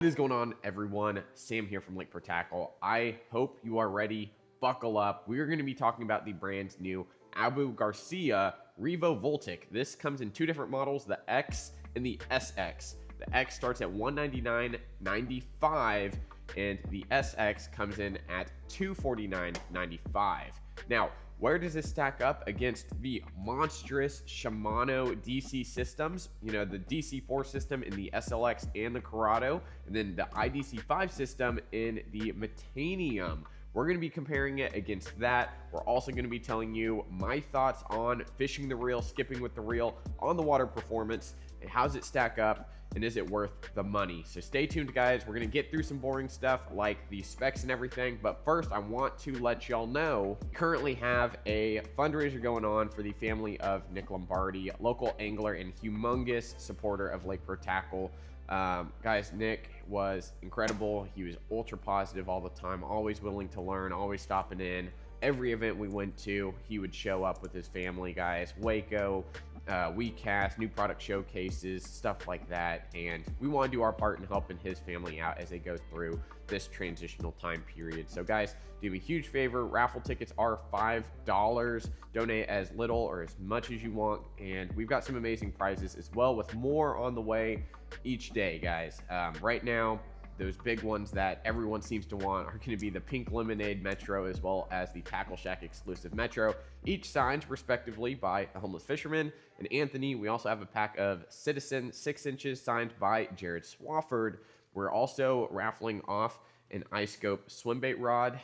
What is going on, everyone? Sam here from Lake Pro Tackle. I hope you are ready. Buckle up. We are going to be talking about the brand new Abu Garcia Revo Voltic. This comes in two different models, the X and the SX. The X starts at $199.95 and the SX comes in at $249.95. Now, where does this stack up against the monstrous Shimano DC systems? You know, the DC4 system in the SLX and the Corrado, and then the IDC5 system in the Metanium. We're going to be comparing it against that. We're also going to be telling you my thoughts on fishing the reel, skipping with the reel, on the water performance, and how's it stack up, and is it worth the money? So stay tuned, guys. We're going to get through some boring stuff like the specs and everything, but first I want to let y'all know we currently have a fundraiser going on for the family of Nick Lombardi, local angler and humongous supporter of Lake Pro Tackle. Guys, Nick was incredible. He was ultra positive all the time, always willing to learn, always stopping in. Every event we went to, he would show up with his family, guys. Waco, WeCast, new product showcases, stuff like that. And we want to do our part in helping his family out as they go through this transitional time period. So guys, do me a huge favor. Raffle tickets are $5. Donate as little or as much as you want. And we've got some amazing prizes as well, with more on the way each day, guys. Right now, those big ones that everyone seems to want are going to be the Pink Lemonade Metro as well as the Tackle Shack exclusive Metro, each signed respectively by a homeless fisherman and Anthony. We also have a pack of Citizen 6 inches signed by Jared Swafford. We're also raffling off an iScope swim bait rod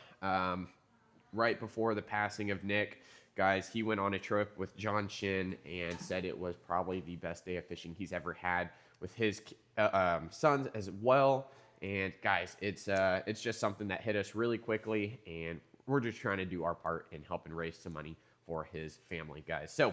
right before the passing of Nick. Guys, he went on a trip with John Shin and said it was probably the best day of fishing he's ever had with his sons as well. And guys, it's just something that hit us really quickly, and we're just trying to do our part in helping raise some money for his family, guys. So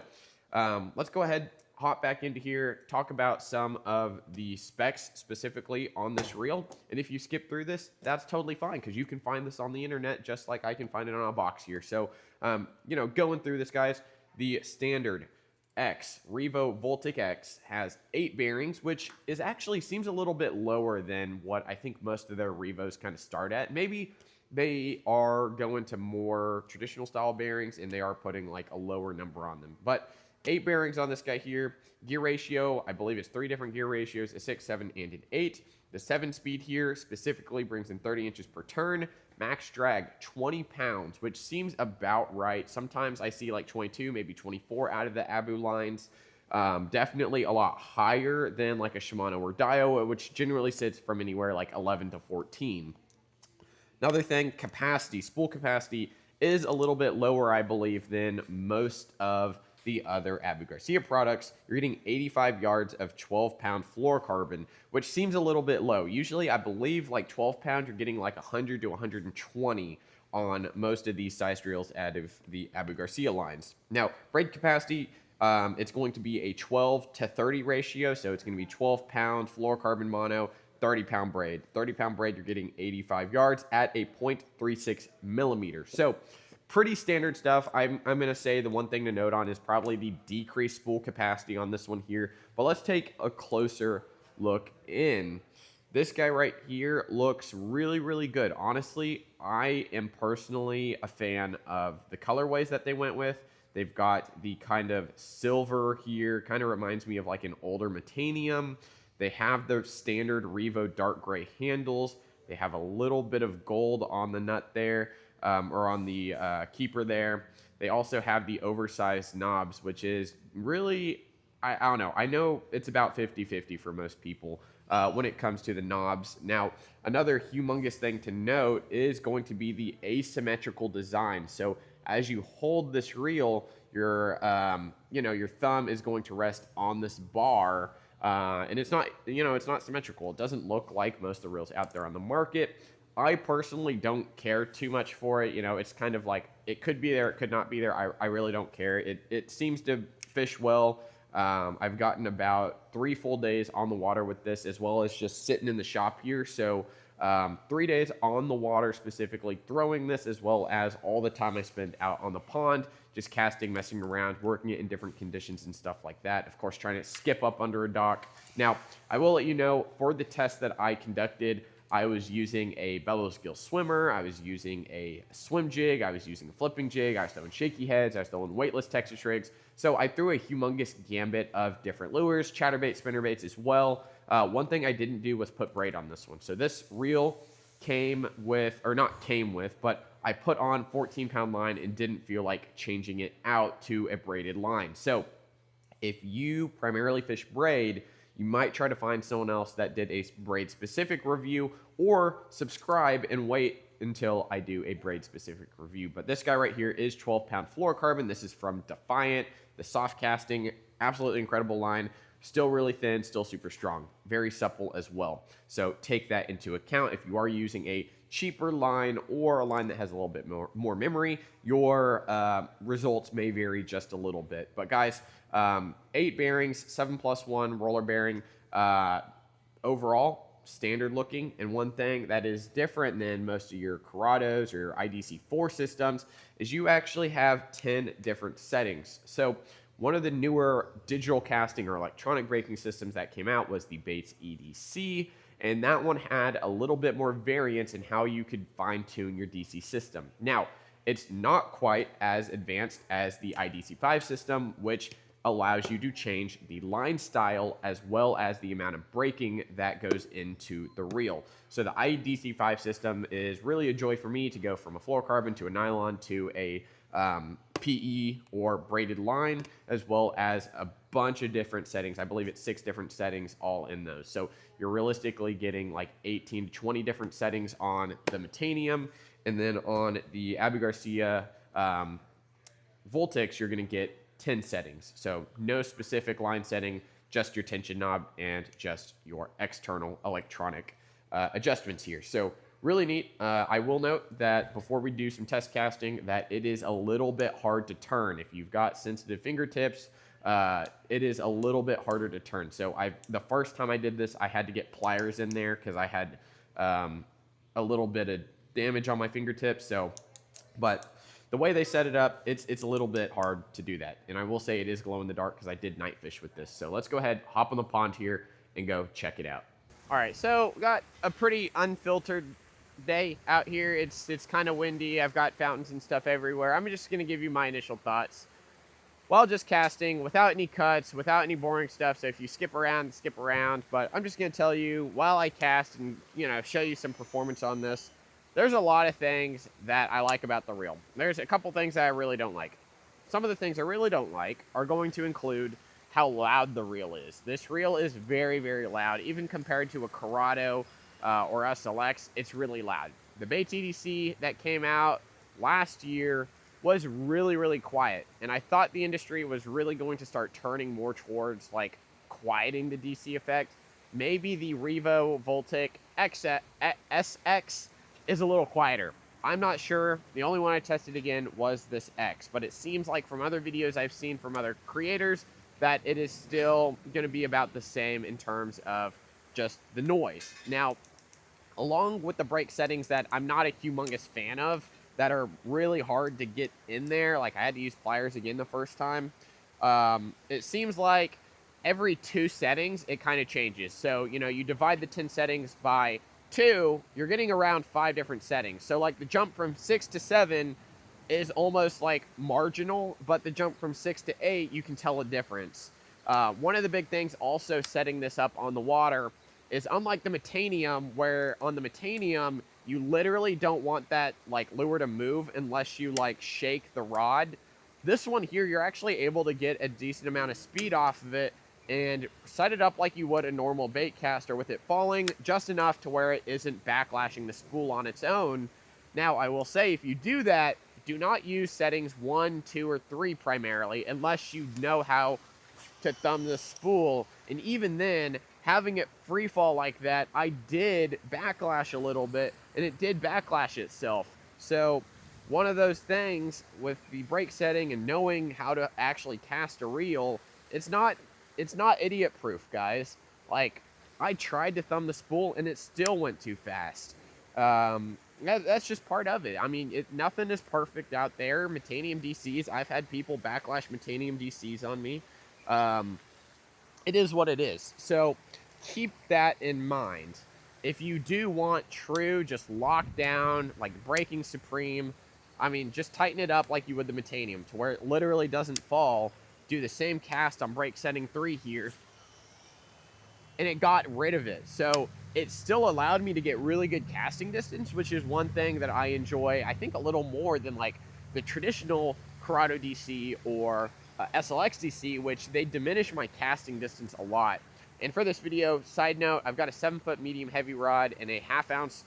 let's go ahead, hop back into here, talk about some of the specs specifically on this reel. And if you skip through this, that's totally fine, because you can find this on the internet just like I can find it on a box here. So you know, going through this, guys, the standard X Revo Voltic X has 8 bearings, which is actually seems a little bit lower than what I think most of their Revos kind of start at. Maybe they are going to more traditional style bearings and they are putting like a lower number on them, but 8 bearings on this guy here. Gear ratio, I believe it's 3 different gear ratios, a 6, 7, and an 8. The 7-speed here specifically brings in 30 inches per turn. Max drag 20 pounds, which seems about right. Sometimes I see like 22, maybe 24 out of the Abu lines. Definitely a lot higher than like a Shimano or Daiwa, which generally sits from anywhere like 11 to 14. Another thing, capacity, spool capacity is a little bit lower, I believe, than most of the other Abu Garcia products. You're getting 85 yards of 12-pound fluorocarbon, which seems a little bit low. Usually, I believe like 12 pound, you're getting like 100 to 120 on most of these size reels out of the Abu Garcia lines. Now, braid capacity, it's going to be a 12 to 30 ratio. So it's going to be 12-pound fluorocarbon mono, 30-pound braid. 30-pound braid, you're getting 85 yards at a 0.36 millimeter. So pretty standard stuff. I'm going to say the one thing to note on is probably the decreased spool capacity on this one here. But let's take a closer look in. This guy right here looks really, really good. Honestly, I am personally a fan of the colorways that they went with. They've got the kind of silver here, kind of reminds me of like an older Metanium. They have the standard Revo dark gray handles. They have a little bit of gold on the nut there. Or on the keeper there. They also have the oversized knobs, which is really, I don't know. I know it's about 50-50 for most people when it comes to the knobs. Now, another humongous thing to note is going to be the asymmetrical design. So as you hold this reel, your your thumb is going to rest on this bar. And it's not, it's not symmetrical. It doesn't look like most of the reels out there on the market. I personally don't care too much for it. It's kind of like it could be there, it could not be there. I really don't care. It seems to fish well. I've gotten about 3 full days on the water with this, as well as just sitting in the shop here. So 3 days on the water specifically throwing this, as well as all the time I spend out on the pond just casting, messing around, working it in different conditions and stuff like that. Of course, trying to skip up under a dock. Now, I will let you know, for the test that I conducted, I was using a bellows gill swimmer, I was using a swim jig, I was using a flipping jig, I was throwing shaky heads, I was throwing weightless Texas rigs. So I threw a humongous gambit of different lures, chatterbait, spinnerbaits as well. One thing I didn't do was put braid on this one. So this reel came with, or not came with, but I put on 14-pound line and didn't feel like changing it out to a braided line. So if you primarily fish braid, you might try to find someone else that did a braid specific review, or subscribe and wait until I do a braid specific review. But this guy right here is 12-pound fluorocarbon. This is from Defiant, the soft casting, absolutely incredible line. Still really thin, still super strong, very supple as well. So take that into account. If you are using a cheaper line or a line that has a little bit more memory, your results may vary just a little bit. But guys, 8 bearings, 7+1 roller bearing, overall standard looking. And one thing that is different than most of your Corrados or your IDC4 systems is you actually have 10 different settings. So one of the newer digital casting or electronic braking systems that came out was the Bates EDC, and that one had a little bit more variance in how you could fine-tune your DC system. Now, it's not quite as advanced as the IDC5 system, which allows you to change the line style as well as the amount of braking that goes into the reel. So the IDC5 system is really a joy for me to go from a fluorocarbon to a nylon to a PE or braided line, as well as a bunch of different settings. I believe it's 6 different settings all in those. So you're realistically getting like 18 to 20 different settings on the Metanium, and then on the Abu Garcia Voltics, you're going to get 10 settings. So no specific line setting, just your tension knob and just your external electronic adjustments here. So really neat. I will note that before we do some test casting, that it is a little bit hard to turn. If you've got sensitive fingertips, it is a little bit harder to turn. So the first time I did this, I had to get pliers in there because I had a little bit of damage on my fingertips. But the way they set it up, it's a little bit hard to do that. And I will say it is glow in the dark because I did night fish with this. So let's go ahead, hop on the pond here, and go check it out. All right, so got a pretty unfiltered day out here. It's kind of windy. I've got fountains and stuff everywhere. I'm just going to give you my initial thoughts while just casting, without any cuts, without any boring stuff. So if you skip around, skip around. But I'm just going to tell you while I cast and, show you some performance on this. There's a lot of things that I like about the reel. There's a couple things that I really don't like. Some of the things I really don't like are going to include how loud the reel is. This reel is very, very loud. Even compared to a Corrado or SLX, it's really loud. The Bates EDC that came out last year was really, really quiet. And I thought the industry was really going to start turning more towards like quieting the DC effect. Maybe the Revo Voltic SX is a little quieter. I'm not sure. The only one I tested again was this X, but it seems like from other videos I've seen from other creators that it is still going to be about the same in terms of just the noise. Now, along with the brake settings that I'm not a humongous fan of, that are really hard to get in there, like I had to use pliers again the first time, it seems like every 2 settings it kind of changes. So, you divide the 10 settings by 2, you're getting around 5 different settings. So like the jump from 6 to 7 is almost like marginal, but the jump from 6 to 8, you can tell a difference. One of the big things also setting this up on the water is, unlike the Metanium, where on the Metanium, you literally don't want that like lure to move unless you like shake the rod. This one here, you're actually able to get a decent amount of speed off of it and set it up like you would a normal bait caster, with it falling just enough to where it isn't backlashing the spool on its own. Now, I will say, if you do that, do not use settings 1, 2, or 3 primarily, unless you know how to thumb the spool. And even then, having it free fall like that, I did backlash a little bit, and it did backlash itself. So one of those things with the brake setting and knowing how to actually cast a reel, it's not idiot proof, guys. Like, I tried to thumb the spool and it still went too fast. that's just part of it. I mean, nothing is perfect out there. Metanium DCs, I've had people backlash Metanium DCs on me. Um, it is what it is. So keep that in mind. If you do want true, just lockdown, like breaking supreme, I mean, just tighten it up like you would the Metanium to where it literally doesn't fall. Do the same cast on break setting 3 here, and it got rid of it. So it still allowed me to get really good casting distance, which is one thing that I enjoy, I think, a little more than like the traditional Corrado DC or SLX DC, which they diminish my casting distance a lot. And for this video, side note, I've got a 7-foot medium heavy rod and a 1/2 ounce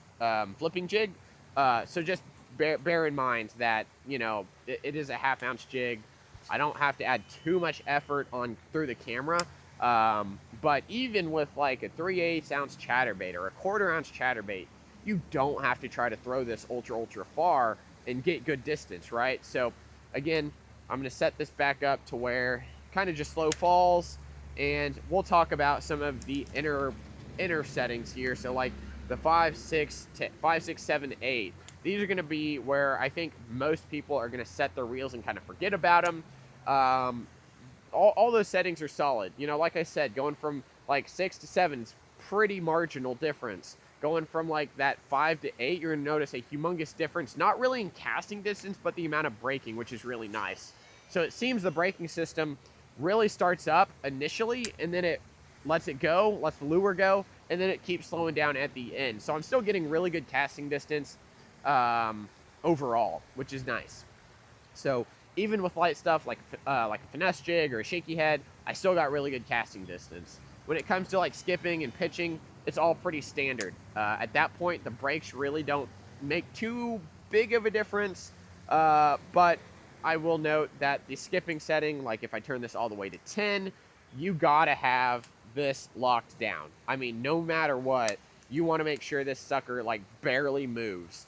flipping jig. So just bear in mind that, you know, it is a 1/2 ounce jig. I don't have to add too much effort on through the camera. But even with like a 3/8 ounce chatterbait or a 1/4 ounce chatterbait, you don't have to try to throw this ultra far and get good distance, right? So again, I'm going to set this back up to where kind of just slow falls, and we'll talk about some of the inner settings here. So like the 5, 6, 7, 8. These are going to be where I think most people are going to set their reels and kind of forget about them. All those settings are solid. You know, like I said, going from like 6 to 7 is pretty marginal difference. Going from like that 5 to 8, you're going to notice a humongous difference, not really in casting distance, but the amount of braking, which is really nice. So it seems the braking system really starts up initially, and then it lets it go, lets the lure go, and then it keeps slowing down at the end. So I'm still getting really good casting distance overall, which is nice. So even with light stuff like a finesse jig or a shaky head, I still got really good casting distance. When it comes to like skipping and pitching, it's all pretty standard. At that point, the brakes really don't make too big of a difference, but I will note that the skipping setting, like if I turn this all the way to 10, you gotta have this locked down. I mean, no matter what, you want to make sure this sucker like barely moves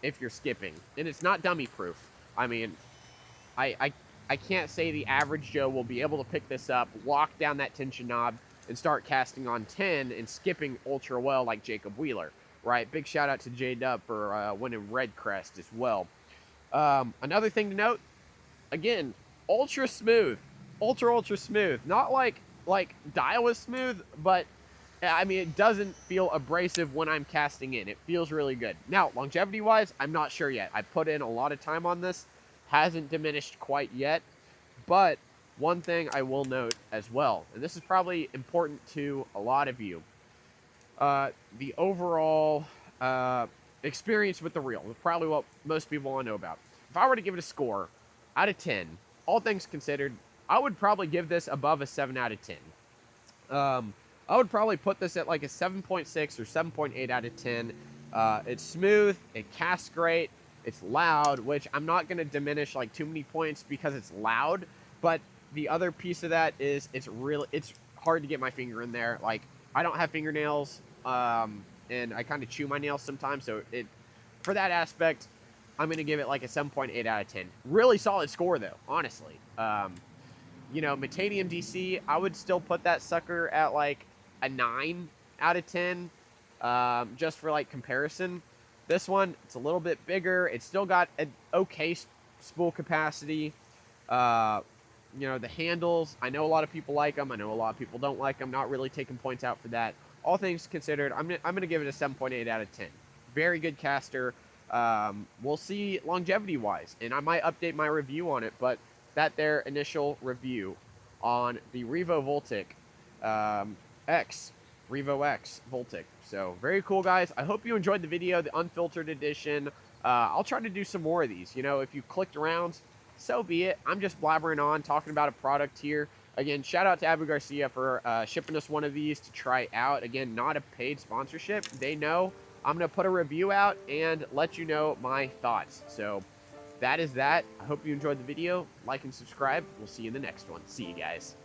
if you're skipping, and it's not dummy proof. I mean, I can't say the average Joe will be able to pick this up, lock down that tension knob, and start casting on 10 and skipping ultra well like Jacob Wheeler, right? Big shout out to J-Dub for winning Red Crest as well. Another thing to note, again, ultra smooth, ultra smooth. Not like Daiwa smooth, but I mean, it doesn't feel abrasive when I'm casting in. It feels really good. Now, longevity-wise, I'm not sure yet. I put in a lot of time on this. Hasn't diminished quite yet, but one thing I will note as well, and this is probably important to a lot of you, the overall experience with the reel is probably what most people want to know about. If I were to give it a score out of 10, all things considered, I would probably give this above a 7 out of 10. I would probably put this at like a 7.6 or 7.8 out of 10. It's smooth, it casts great, it's loud, which I'm not going to diminish like too many points because it's loud, but the other piece of that is it's hard to get my finger in there. Like, I don't have fingernails, and I kind of chew my nails sometimes, so for that aspect, I'm going to give it like a 7.8 out of 10. Really solid score, though, honestly. You know, Metanium DC, I would still put that sucker at like a 9 out of 10, just for like comparison. This one, it's a little bit bigger. It's still got an okay spool capacity. You know, the handles, I know a lot of people like them. I know a lot of people don't like them. Not really taking points out for that. All things considered, I'm gonna give it a 7.8 out of 10. Very good caster. We'll see longevity-wise, and I might update my review on it, but that their initial review on the Revo Voltic Revo X Voltic. So very cool, guys. I hope you enjoyed the video, the unfiltered edition. I'll try to do some more of these. You know, if you clicked around, so be it. I'm just blabbering on, talking about a product here. Again, shout out to Abu Garcia for shipping us one of these to try out. Again, not a paid sponsorship. They know I'm going to put a review out and let you know my thoughts. So that is that. I hope you enjoyed the video. Like and subscribe. We'll see you in the next one. See you guys.